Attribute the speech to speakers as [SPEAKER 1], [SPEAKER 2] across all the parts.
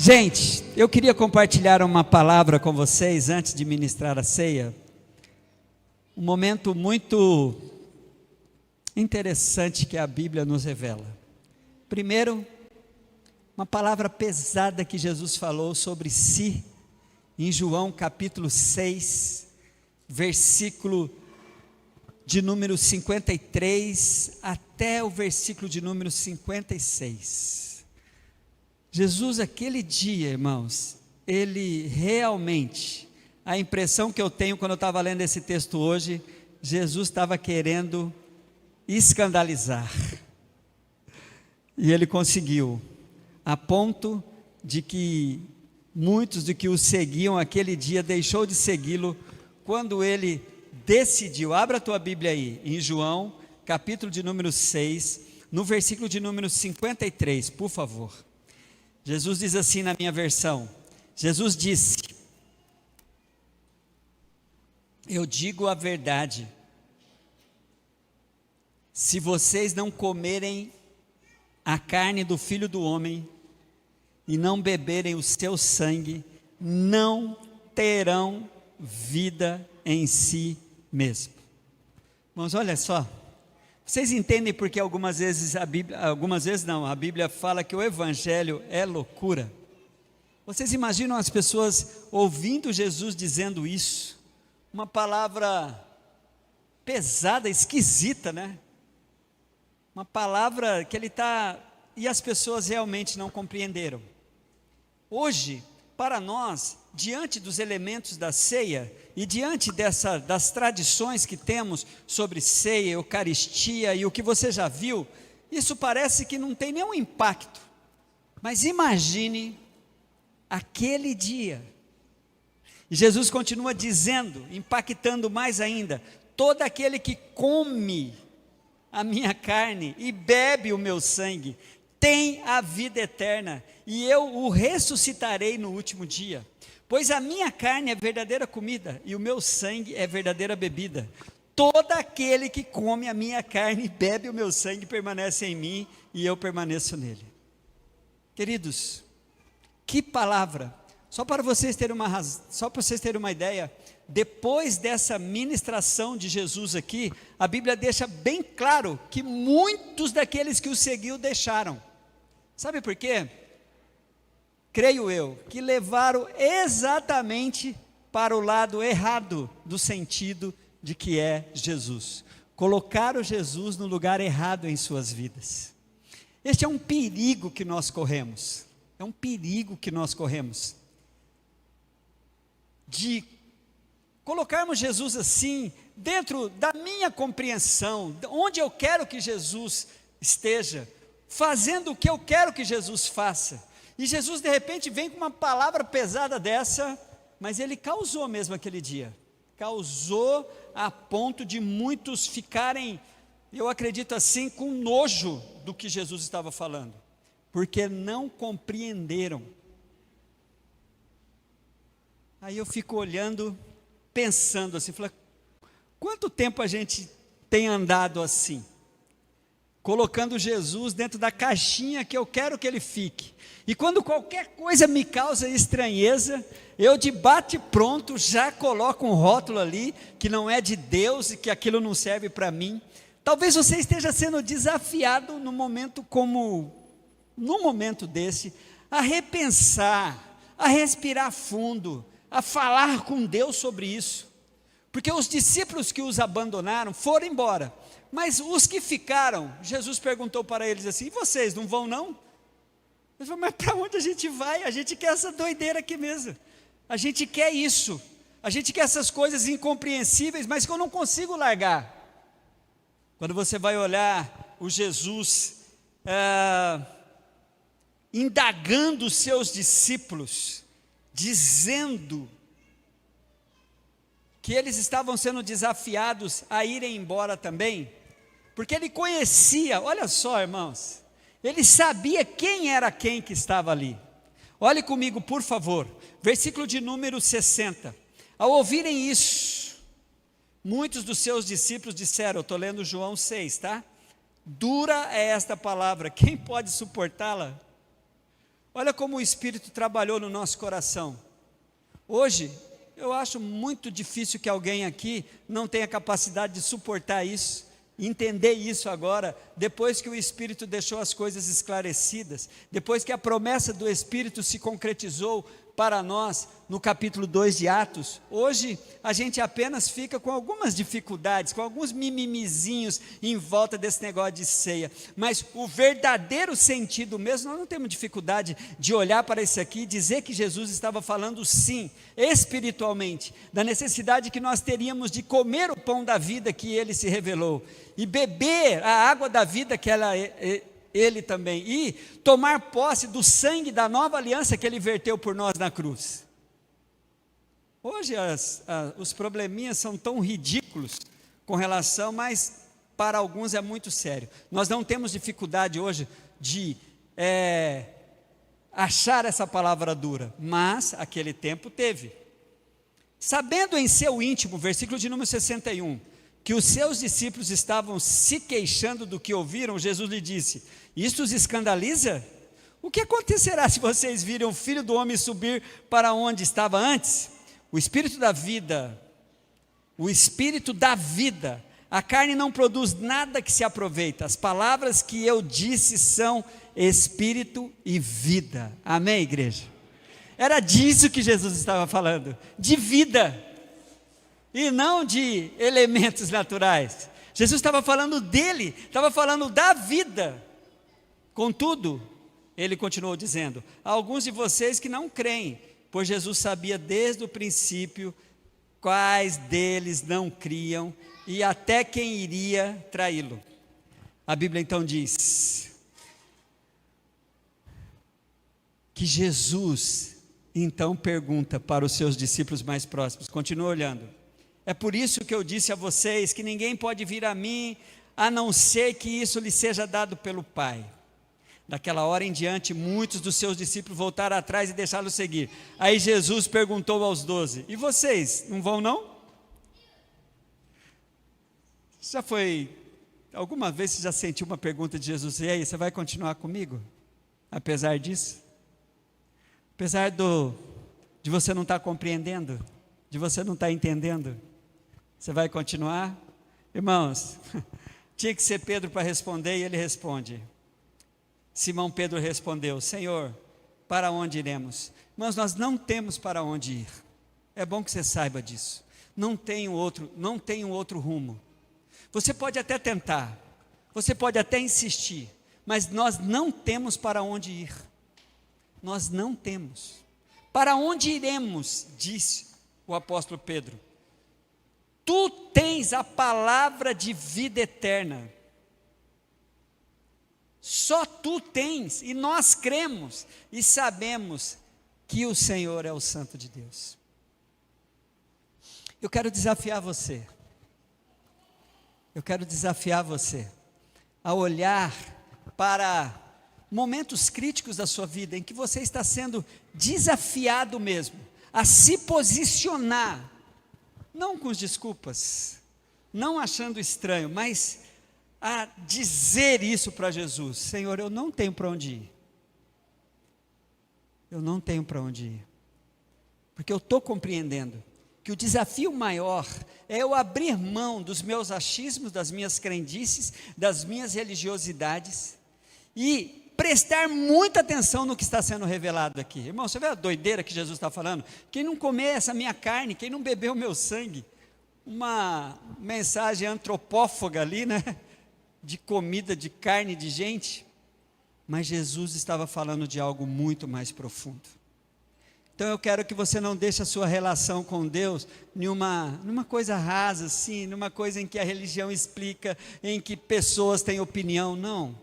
[SPEAKER 1] Gente, eu queria compartilhar uma palavra com vocês antes de ministrar a ceia. Um momento muito interessante que a Bíblia nos revela. Primeiro, uma palavra pesada que Jesus falou sobre si, em João capítulo 6, versículo de número 53 até o versículo de número 56. Jesus, aquele dia, irmãos, ele realmente, a impressão que eu tenho quando eu estava lendo esse texto hoje, Jesus estava querendo escandalizar, e ele conseguiu, a ponto de que muitos de que o seguiam aquele dia, deixou de segui-lo, quando ele decidiu. Abra a tua Bíblia aí, em João, capítulo de número 6, no versículo de número 53, por favor. Jesus diz assim na minha versão, Jesus disse: eu digo a verdade, se vocês não comerem a carne do Filho do Homem, e não beberem o seu sangue, não terão vida em si mesmo. Irmãos, olha só, vocês entendem porque algumas vezes a Bíblia fala que o Evangelho é loucura? Vocês imaginam as pessoas ouvindo Jesus dizendo isso? Uma palavra pesada, esquisita, né? Uma palavra que ele está, e as pessoas realmente não compreenderam. Hoje, para nós, diante dos elementos da ceia, e diante das tradições que temos sobre ceia, eucaristia e o que você já viu, isso parece que não tem nenhum impacto. Mas imagine aquele dia. E Jesus continua dizendo, impactando mais ainda: todo aquele que come a minha carne e bebe o meu sangue, tem a vida eterna, e eu o ressuscitarei no último dia. Pois a minha carne é verdadeira comida, e o meu sangue é verdadeira bebida. Todo aquele que come a minha carne e bebe o meu sangue permanece em mim, e eu permaneço nele. Queridos, que palavra! Só para vocês terem uma ideia, depois dessa ministração de Jesus aqui, a Bíblia deixa bem claro que muitos daqueles que o seguiu deixaram. Sabe por quê? Creio eu, que levaram exatamente para o lado errado do sentido de que é Jesus. Colocaram Jesus no lugar errado em suas vidas. Este é um perigo que nós corremos. É um perigo que nós corremos. De colocarmos Jesus assim, dentro da minha compreensão, onde eu quero que Jesus esteja, fazendo o que eu quero que Jesus faça. E Jesus de repente vem com uma palavra pesada dessa, mas ele causou mesmo aquele dia. Causou a ponto de muitos ficarem, eu acredito assim, com nojo do que Jesus estava falando. Porque não compreenderam. Aí eu fico olhando, pensando assim, falei, quanto tempo a gente tem andado assim? Colocando Jesus dentro da caixinha que eu quero que ele fique. E quando qualquer coisa me causa estranheza, eu de bate pronto já coloco um rótulo ali, que não é de Deus e que aquilo não serve para mim. Talvez você esteja sendo desafiado num momento desse, a repensar, a respirar fundo, a falar com Deus sobre isso. Porque os discípulos que os abandonaram foram embora. Mas os que ficaram, Jesus perguntou para eles assim: e vocês não vão não? Eles falaram: mas para onde a gente vai? A gente quer essa doideira aqui mesmo. A gente quer isso. A gente quer essas coisas incompreensíveis, mas que eu não consigo largar. Quando você vai olhar o Jesus indagando os seus discípulos, dizendo que eles estavam sendo desafiados a irem embora também, porque ele conhecia, olha só irmãos, ele sabia quem era quem que estava ali. Olhe comigo por favor, versículo de número 60, ao ouvirem isso, muitos dos seus discípulos disseram, eu estou lendo João 6, tá? Dura é esta palavra, quem pode suportá-la? Olha como o Espírito trabalhou no nosso coração. Hoje, eu acho muito difícil que alguém aqui não tenha capacidade de suportar isso, entender isso agora, depois que o Espírito deixou as coisas esclarecidas, depois que a promessa do Espírito se concretizou para nós no capítulo 2 de Atos. Hoje a gente apenas fica com algumas dificuldades, com alguns mimimizinhos em volta desse negócio de ceia, mas o verdadeiro sentido mesmo, nós não temos dificuldade de olhar para isso aqui e dizer que Jesus estava falando sim, espiritualmente, da necessidade que nós teríamos de comer o pão da vida que Ele se revelou, e beber a água da vida que Ele também, e tomar posse do sangue da nova aliança que Ele verteu por nós na cruz. Hoje os probleminhas são tão ridículos com relação, mas para alguns é muito sério. Nós não temos dificuldade hoje de achar essa palavra dura, mas aquele tempo teve. Sabendo em seu íntimo, versículo de número 61, que os seus discípulos estavam se queixando do que ouviram, Jesus lhe disse: isto os escandaliza? O que acontecerá se vocês virem o Filho do Homem subir para onde estava antes? O Espírito da vida, a carne não produz nada que se aproveita. As palavras que eu disse são Espírito e vida. Amém, igreja? Era disso que Jesus estava falando, de vida, e não de elementos naturais. Jesus estava falando dele, estava falando da vida. Contudo, ele continuou dizendo: há alguns de vocês que não creem, pois Jesus sabia desde o princípio quais deles não criam e até quem iria traí-lo. A Bíblia então diz que Jesus então pergunta para os seus discípulos mais próximos, continua olhando: é por isso que eu disse a vocês que ninguém pode vir a mim, a não ser que isso lhe seja dado pelo Pai. Daquela hora em diante, muitos dos seus discípulos voltaram atrás e deixaram-o seguir. Aí Jesus perguntou aos 12, e vocês, não vão não? Alguma vez você já sentiu uma pergunta de Jesus, e aí, você vai continuar comigo? Apesar disso? Apesar de você não estar compreendendo, de você não estar entendendo, você vai continuar? Irmãos, tinha que ser Pedro para responder, e ele responde. Simão Pedro respondeu: Senhor, para onde iremos? Mas nós não temos para onde ir. É bom que você saiba disso. Não tem um outro rumo. Você pode até tentar, você pode até insistir, mas nós não temos para onde ir. Nós não temos. Para onde iremos? Disse o apóstolo Pedro. Tu tens a palavra de vida eterna. Só tu tens, e nós cremos e sabemos que o Senhor é o Santo de Deus. Eu quero desafiar você a olhar para momentos críticos da sua vida, em que você está sendo desafiado mesmo, a se posicionar, não com desculpas, não achando estranho, mas a dizer isso para Jesus: Senhor, eu não tenho para onde ir. Eu não tenho para onde ir. Porque eu estou compreendendo que o desafio maior é eu abrir mão dos meus achismos, das minhas crendices, das minhas religiosidades e prestar muita atenção no que está sendo revelado aqui. Irmão, você vê a doideira que Jesus está falando? Quem não comer essa minha carne, quem não beber o meu sangue, uma mensagem antropófaga ali, né? De comida, de carne, de gente, mas Jesus estava falando de algo muito mais profundo. Então eu quero que você não deixe a sua relação com Deus numa coisa rasa assim, numa coisa em que a religião explica, em que pessoas têm opinião. Não,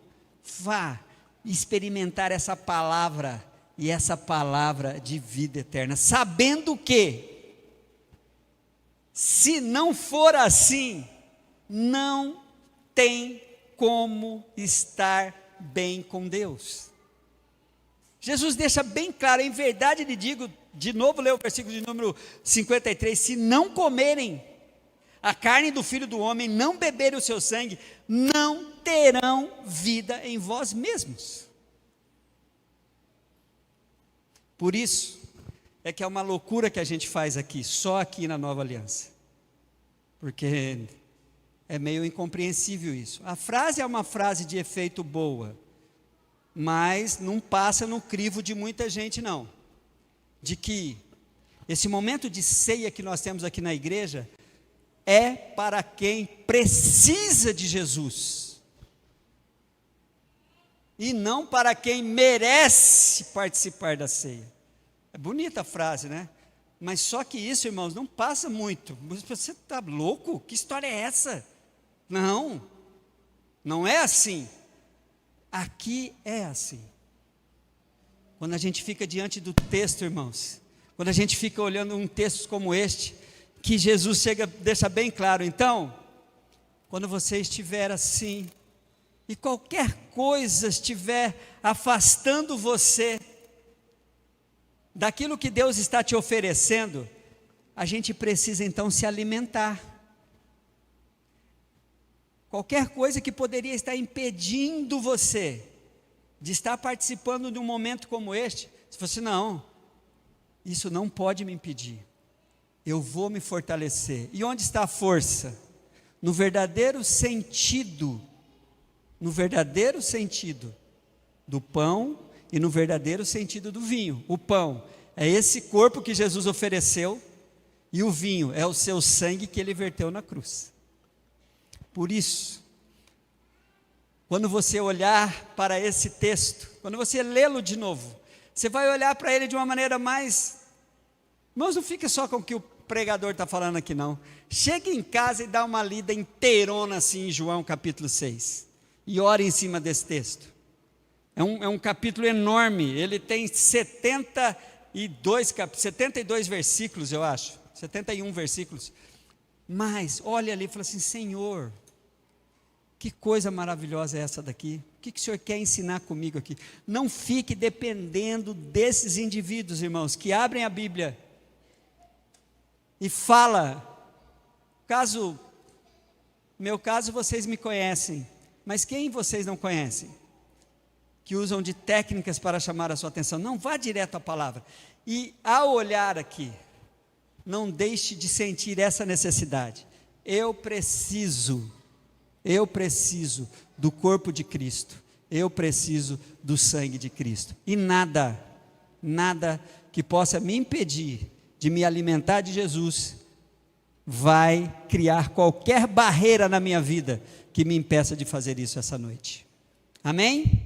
[SPEAKER 1] vá experimentar essa palavra, e essa palavra de vida eterna, sabendo que, se não for assim, não tem como estar bem com Deus. Jesus deixa bem claro: em verdade lhe digo, de novo lê o versículo de número 53, se não comerem a carne do Filho do Homem, não beberem o seu sangue, não terão vida em vós mesmos. Por isso, é que é uma loucura que a gente faz aqui, só aqui na Nova Aliança. Porque é meio incompreensível isso. A frase é uma frase de efeito boa, mas não passa no crivo de muita gente não. De que esse momento de ceia que nós temos aqui na igreja é para quem precisa de Jesus. E não para quem merece participar da ceia. É bonita a frase, né? Mas só que isso, irmãos, não passa muito. Você está louco? Que história é essa? Não, não é assim. Aqui é assim. Quando a gente fica diante do texto, irmãos, quando a gente fica olhando um texto como este, que Jesus deixa bem claro, então, quando você estiver assim, e qualquer coisa estiver afastando você daquilo que Deus está te oferecendo, a gente precisa então se alimentar. Qualquer coisa que poderia estar impedindo você de estar participando de um momento como este, se você não, isso não pode me impedir, eu vou me fortalecer. E onde está a força? No verdadeiro sentido do pão e no verdadeiro sentido do vinho. O pão é esse corpo que Jesus ofereceu, e o vinho é o seu sangue que ele verteu na cruz. Por isso, quando você olhar para esse texto, quando você lê-lo de novo, você vai olhar para ele de uma maneira mais... Irmãos, não fica só com o que o pregador está falando aqui não. Chegue em casa e dá uma lida inteirona assim em João capítulo 6. E ore em cima desse texto. É um capítulo enorme, ele tem 72 versículos, eu acho, 71 versículos. Mas, olha ali e fala assim, Senhor, que coisa maravilhosa é essa daqui? O que o Senhor quer ensinar comigo aqui? Não fique dependendo desses indivíduos, irmãos, que abrem a Bíblia e fala, meu caso vocês me conhecem, mas quem vocês não conhecem? Que usam de técnicas para chamar a sua atenção. Não vá direto à palavra. E ao olhar aqui, não deixe de sentir essa necessidade. Eu preciso do corpo de Cristo. Eu preciso do sangue de Cristo. E nada que possa me impedir de me alimentar de Jesus vai criar qualquer barreira na minha vida que me impeça de fazer isso essa noite. Amém?